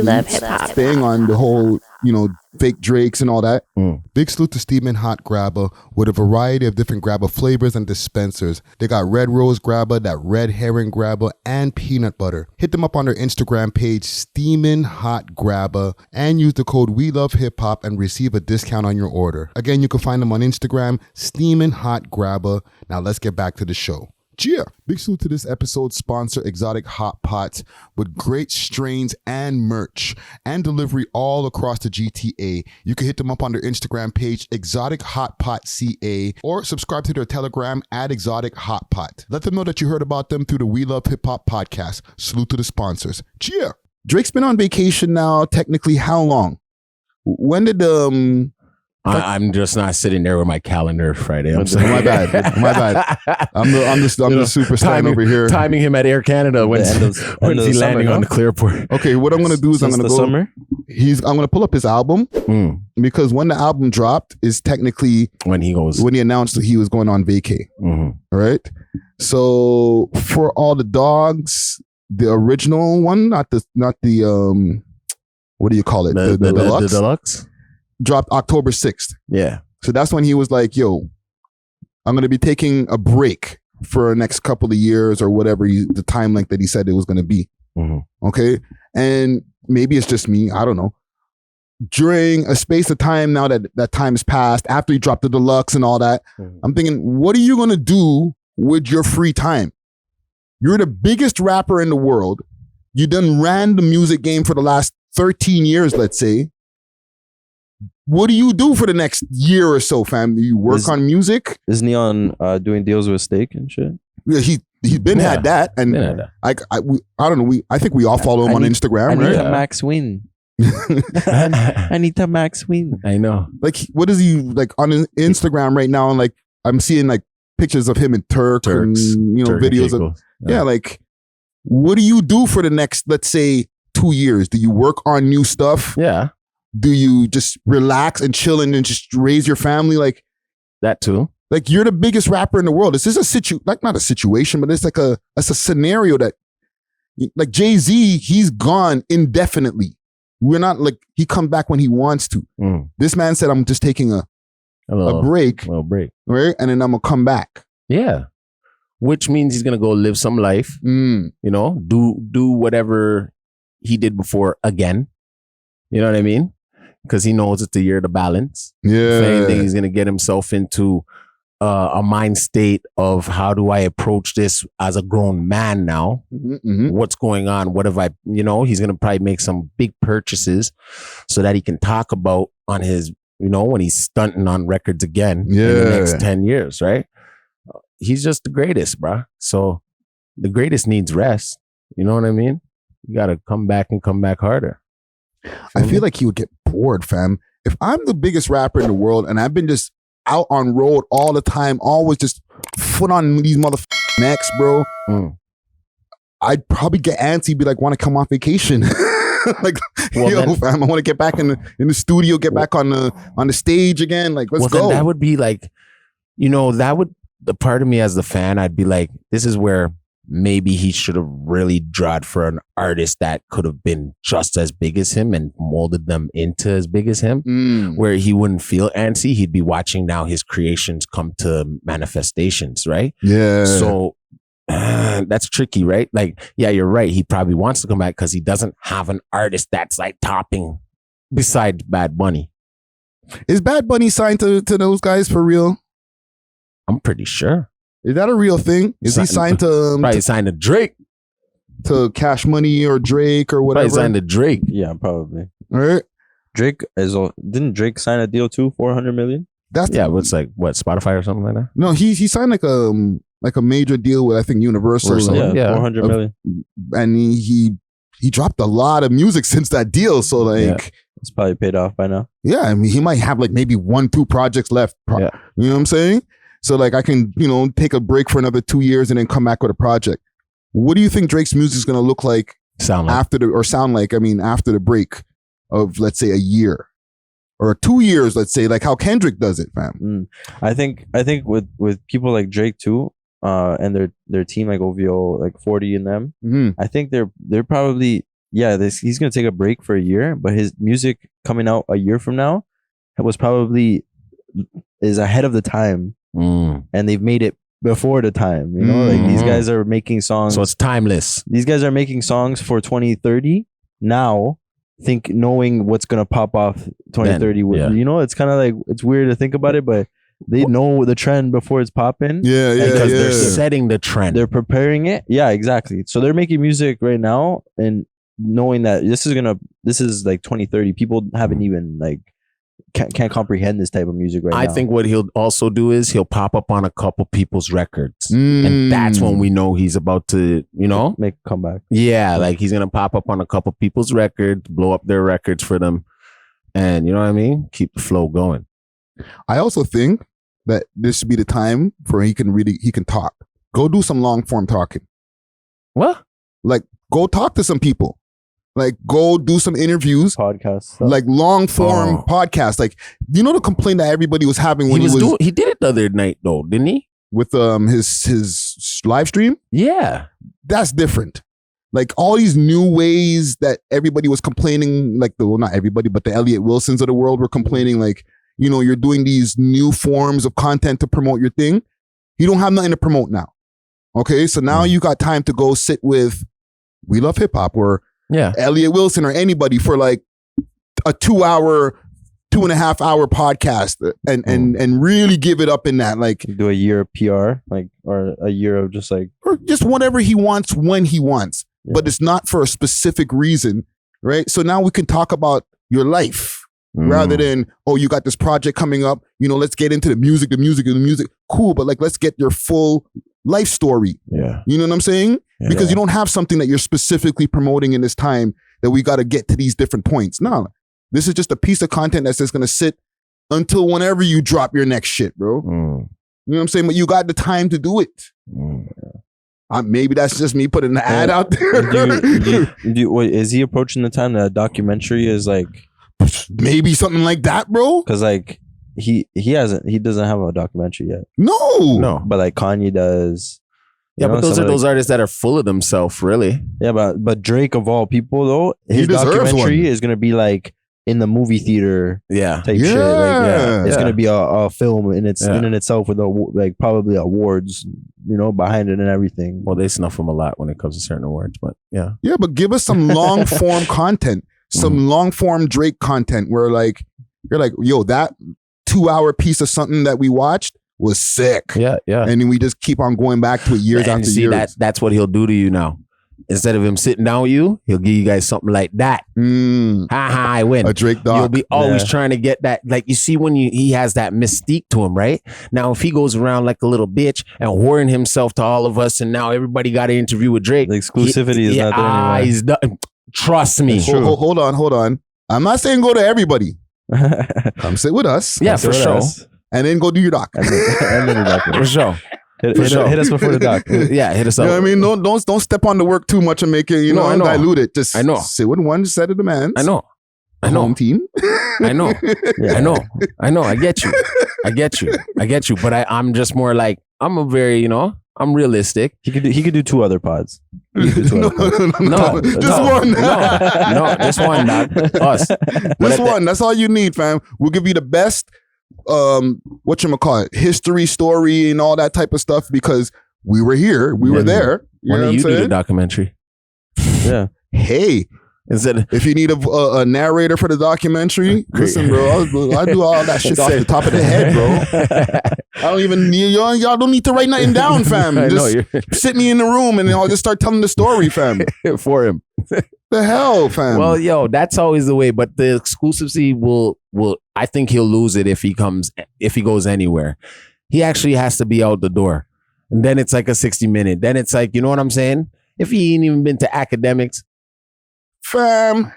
love streets, hip-hop. staying on the whole, fake Drakes and all that. Big salute to Steamin' Hot Grabba with a variety of different Grabba flavors and dispensers. They got red rose Grabba, that red herring Grabba, and peanut butter. Hit them up on their Instagram page, Steamin' Hot Grabba, and use the code We Love Hip Hop and receive a discount on your order. Again, you can find them on Instagram, Steamin' Hot Grabba. Now let's get back to the show. Cheer! Big salute to this episode's sponsor, Exotic Hot Pots, with great strains and merch and delivery all across the GTA. You can hit them up on their Instagram page, Exotic Hot Pot CA, or subscribe to their Telegram at Exotic Hot Pot. Let them know that you heard about them through the We Love Hip Hop podcast. Salute to the sponsors. Cheer! Drake's been on vacation now, technically how long? When did I'm just not sitting there with my calendar Friday. I'm sorry. My bad. I'm the superstar over here. Timing him at Air Canada when's he landing on the clearport. Okay, what I'm gonna do is I'm gonna go. Summer? I'm gonna pull up his album because when the album dropped is technically when he announced that he was going on vacay. All right. So for all the dogs, the original one, not the what do you call it? The deluxe. The deluxe. Dropped October 6th. Yeah. So that's when he was like, yo, I'm going to be taking a break for the next couple of years or whatever the time length that he said it was going to be. Okay. And maybe it's just me. I don't know. During a space of time now that time has passed, after he dropped the deluxe and all that, I'm thinking, what are you going to do with your free time? You're the biggest rapper in the world. You done ran the music game for the last 13 years, let's say. What do you do for the next year or so, fam? Do you work on music? Isn't he on doing deals with Steak and shit? Yeah, he's been had that, and I don't know. I think we all follow him on Instagram, right? Max win. I need to Max win. I know. Like, what is he like on Instagram right now? And like, I'm seeing like pictures of him in Turks and videos of like, what do you do for the next, let's say, 2 years? Do you work on new stuff? Yeah. Do you just relax and chill and then just raise your family? Like that too. Like you're the biggest rapper in the world. This is not a situation, but it's like a scenario that like Jay-Z, he's gone indefinitely. We're not like he come back when he wants to. This man said, I'm just taking a break. A little break. Right? And then I'm gonna come back. Yeah. Which means he's gonna go live some life. Do whatever he did before again. You know what I mean? Because he knows it's the year to balance. Yeah. If anything, he's going to get himself into a mind state of how do I approach this as a grown man now? What's going on? What have I, he's going to probably make some big purchases so that he can talk about on his, when he's stunting on records again in the next 10 years, right? He's just the greatest, bro. So the greatest needs rest. You know what I mean? You got to come back and come back harder. I feel like he would get bored, fam. If I'm the biggest rapper in the world and I've been just out on road all the time, always just foot on these motherfucking necks, bro, I'd probably get antsy, be like, want to come off vacation. Like, fam, I want to get back in the studio, get back on the stage again. Like, let's go. Then that would be like, the part of me as the fan, I'd be like, this is where maybe he should have really drawed for an artist that could have been just as big as him and molded them into as big as him, where he wouldn't feel antsy. He'd be watching now his creations come to manifestations, right? Yeah. So that's tricky, right? Like, yeah, you're right. He probably wants to come back because he doesn't have an artist that's like topping besides Bad Bunny. Is Bad Bunny signed to those guys for real? I'm pretty sure. Is that a real thing? Is he signed to... Probably signed to Drake. To Cash Money or Drake or whatever? Probably signed to Drake. Yeah, probably. All right. Didn't Drake sign a deal too? 400 million? What's like, Spotify or something like that? No, he signed like a major deal with, I think, Universal or something. Yeah, 400 million. And he dropped a lot of music since that deal. So like... It's probably paid off by now. Yeah, I mean, he might have like maybe 1-2 projects left. You know what I'm saying? So like I can, take a break for another 2 years and then come back with a project. What do you think Drake's music is going to look like after the break of, let's say, a year or 2 years, let's say, like how Kendrick does it, fam? I think with people like Drake too, and their team like O.V.O, like 40 and them, I think they're probably he's gonna take a break for a year, but his music coming out a year from now is ahead of the time, and they've made it before the time. You know, like these guys are making songs, so it's timeless. These guys are making songs for 2030 now. Knowing what's gonna pop off 2030, you know, it's kind of like, it's weird to think about it, but they know the trend before it's popping. Because they're setting the trend. They're preparing it. Yeah, exactly. So they're making music right now and knowing that this is like 2030. People haven't even like can't comprehend this type of music right now. I think what he'll also do is he'll pop up on a couple people's records, and that's when we know he's about to, you know, make a comeback. Yeah, like he's gonna pop up on a couple people's records, blow up their records for them, and you know what I mean, keep the flow going. I also think that this should be the time for he can talk. Go do some long form talking. What? Like go talk to some people. Like go do some interviews, podcasts, like long form podcasts. Like, you know, the complaint that everybody was having when he did it the other night though, didn't he? With his live stream? Yeah. That's different. Like all these new ways that everybody was complaining, like not everybody, but the Elliot Wilsons of the world were complaining, like, you know, you're doing these new forms of content to promote your thing. You don't have nothing to promote now. Okay. So now you got time to go sit with We Love Hip Hop or Elliot Wilson or anybody for like a 2.5 hour podcast and really give it up in that, like do a year of PR, like, or a year of just like, or just whatever he wants when he wants, but it's not for a specific reason, right? So now we can talk about your life rather than, oh, you got this project coming up, you know, let's get into the music. Cool, but like let's get your full life story. Yeah. You know what I'm saying? Because you don't have something that you're specifically promoting in this time that we got to get to these different points. No, this is just a piece of content that's just going to sit until whenever you drop your next shit, bro. You know what I'm saying? But you got the time to do it. Maybe that's just me putting the ad out there. Is he approaching the time that a documentary is like? Maybe something like that, bro. Because like he doesn't have a documentary yet. No. But like Kanye does. Yeah, but those are those artists that are full of themselves, really. Yeah, but Drake of all people though, his documentary is gonna be like in the movie theater, type shit. Like, it's gonna be a film in itself with like probably awards, you know, behind it and everything. Well, they snuff him a lot when it comes to certain awards, but yeah. But give us some long form content, some long form Drake content where like you're like, yo, that 2-hour piece of something that we watched was sick. Yeah. And then we just keep on going back to it years after years. That's what he'll do to you now. Instead of him sitting down with you, he'll give you guys something like that. I win. A Drake doc. You'll be always trying to get that. Like you see when he has that mystique to him, right? Now if he goes around like a little bitch and whoring himself to all of us, and now everybody got an interview with Drake. The exclusivity is not there anymore. He's done. Trust me. Hold on. I'm not saying go to everybody. Come sit with us. Yeah, for sure. And then go do your doc. and then your doc. For sure. Hit us before the doc. Hit us up. You know what I mean? Don't step on the work too much and make it, dilute it. Just sit with one set of demands. I know. Home team. I know. I get you. But I'm just more like, I'm a very, I'm realistic. He could do 2 other pods. No, just one. No, just one, dog. Us. Just one. That's all you need, fam. We'll give you the best history story and all that type of stuff because we were here, we were there. Why don't you do the documentary? Yeah. Hey, if you need a narrator for the documentary, listen, bro, I do all that shit off the top of the head, bro. I don't even y'all don't need to write nothing down, fam. Just sit me in the room and I'll just start telling the story, fam. For him. The hell, fam. Well, that's always the way, but the exclusivity will I think he'll lose it if he goes anywhere. He actually has to be out the door. And then it's like a 60-minute. Then it's like, you know what I'm saying? If he ain't even been to academics, fam,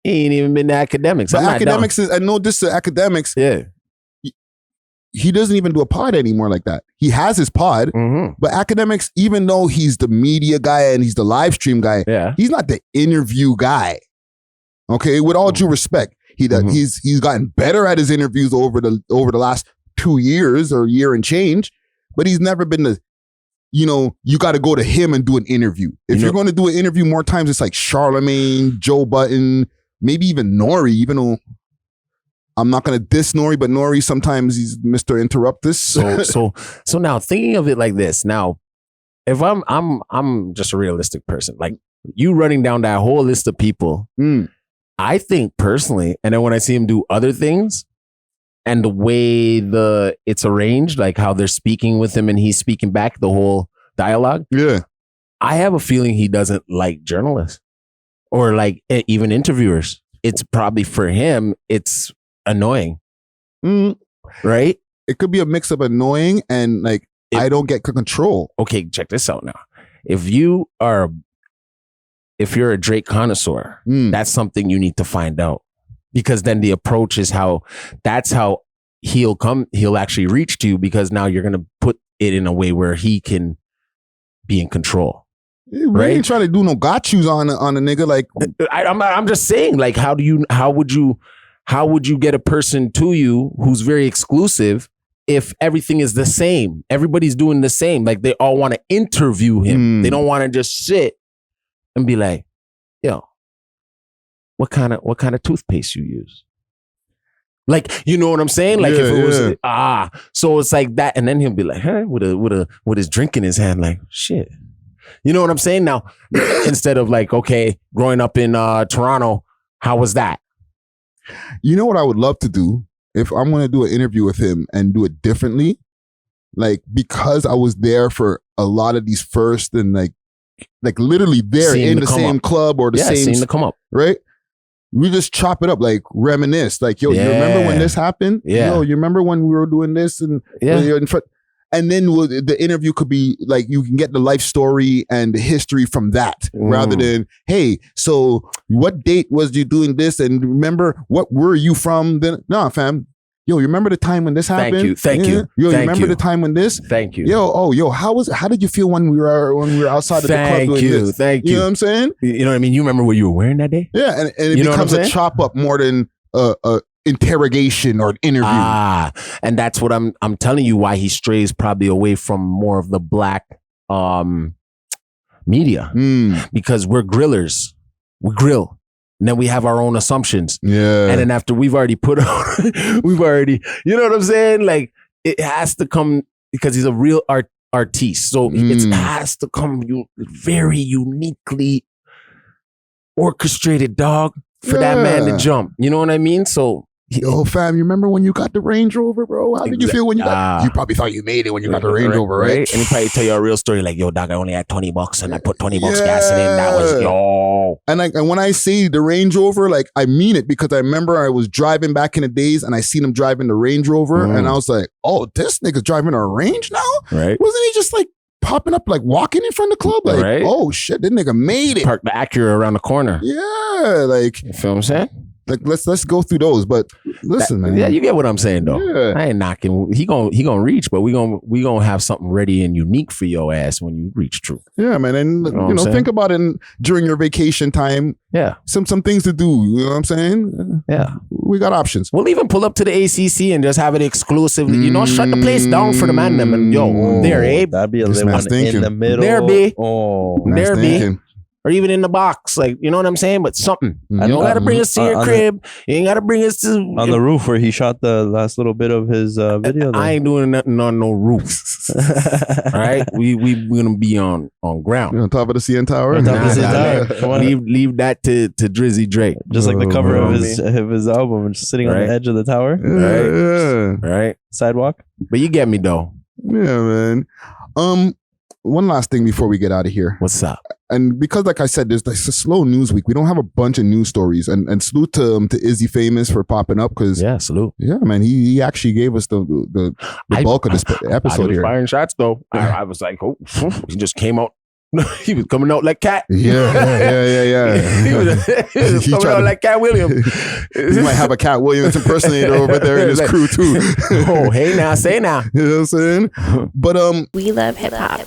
he ain't even been to academics. But academics I know this is academics. Yeah. He doesn't even do a pod anymore like that. He has his pod, but academics, even though he's the media guy and he's the live stream guy, he's not the interview guy. Okay, with all due respect, he's gotten better at his interviews over the last 2 years or year and change, but he's never been the you know, you got to go to him and do an interview. If you're going to do an interview more times, it's like Charlemagne, Joe Budden, maybe even Nori, even though I'm not going to diss Nori, but Nori, sometimes he's Mr. Interrupt this. So now thinking of it like this, now, if I'm just a realistic person, like you running down that whole list of people, I think personally, and then when I see him do other things and the way it's arranged, like how they're speaking with him and he's speaking back, the whole dialogue. Yeah. I have a feeling he doesn't like journalists or like even interviewers. It's probably for him, it's annoying. Right? It could be a mix of annoying and like, I don't get control. Okay, check this out now. If you're a Drake connoisseur, that's something you need to find out, because then the approach is that's how he'll actually reach to you, because now you're going to put it in a way where he can be in control. We ain't trying to do no got yous on a nigga. Like I'm just saying, like, how would you get a person to you who's very exclusive if everything is the same? Everybody's doing the same. Like, they all want to interview him. They don't want to just sit and be like, yo, what kind of toothpaste you use? Like, you know what I'm saying? Like, if it was so it's like that, and then he'll be like, huh, with his drink in his hand, like, shit. You know what I'm saying? Now, instead of like, okay, growing up in Toronto, how was that? You know what I would love to do? If I'm going to do an interview with him and do it differently, like, because I was there for a lot of these first and like literally there in the same club or the same, seeing to come up, right? We just chop it up, like reminisce, like, yo, you remember when this happened? Yeah. Yo, you remember when we were doing this? And when you're in front, and then the interview could be like, you can get the life story and the history from that, rather than, hey, so what date was you doing this? And remember, what were you from then? Nah, fam. Yo, you remember the time when this happened? Thank you. Yo, you remember the time when this? Thank you. Yo, how did you feel when we were outside of the club doing this? Thank you. You know what I'm saying? You know what I mean? You remember what you were wearing that day? Yeah, and it becomes a chop up more than interrogation or an interview. And that's what I'm telling you, why he strays probably away from more of the black media, because we're grillers. We grill. And then we have our own assumptions. Yeah. And then after we've already you know what I'm saying? Like, it has to come, because he's a real artiste. So it has to come very uniquely orchestrated, dog, for that man to jump. You know what I mean? So, yo, fam, you remember when you got the Range Rover, bro? How did you feel when you got? You probably thought you made it when you got the Range Rover, right? And he probably tell you a real story, like, yo, dog, I only had $20 and I put $20 gas in it. That was yo. And when I say the Range Rover, like, I mean it, because I remember I was driving back in the days and I seen him driving the Range Rover, and I was like, oh, this nigga's driving a Range now? Right? Wasn't he just like popping up, like walking in front of the club? Like, oh shit, that nigga made it. Park the Acura around the corner. Yeah, like, you feel what I'm saying? Like, let's go through those, but listen, man. Yeah, you get what I'm saying, though. Yeah. I ain't knocking. He gonna reach, but we gonna have something ready and unique for your ass when you reach true. Yeah, man, and you know think about it during your vacation time. Yeah, some things to do. You know what I'm saying? Yeah, we got options. We'll even pull up to the ACC and just have it exclusively. You know, shut the place down for the man. Them and there, Abe. That'd be a little one in the middle. There be. There be. Or even in the box, like, you know what I'm saying? But something. You don't got to bring us to your crib. You ain't got to bring us to... On the roof where he shot the last little bit of his video. I ain't doing nothing on no roof. All right? We going to be on ground. You're on top of the CN Tower? On top of the CN Tower. Leave that to Drizzy Drake. Just like the cover of his album, just sitting on the edge of the tower. Right? Sidewalk. But you get me, though. Yeah, man. One last thing before we get out of here. What's up? And because, like I said, there's a slow news week. We don't have a bunch of news stories. And salute to Izzy Famous for popping up, because salute. Yeah, man, he actually gave us the bulk of this episode here. Firing shots though. I was like, oh, he just came out. He was coming out like Cat. Yeah. he was coming out like Cat Williams. He might have a Cat Williams impersonator over there in his crew too. Oh, hey now, say now. You know what I'm saying? But we love hip hop.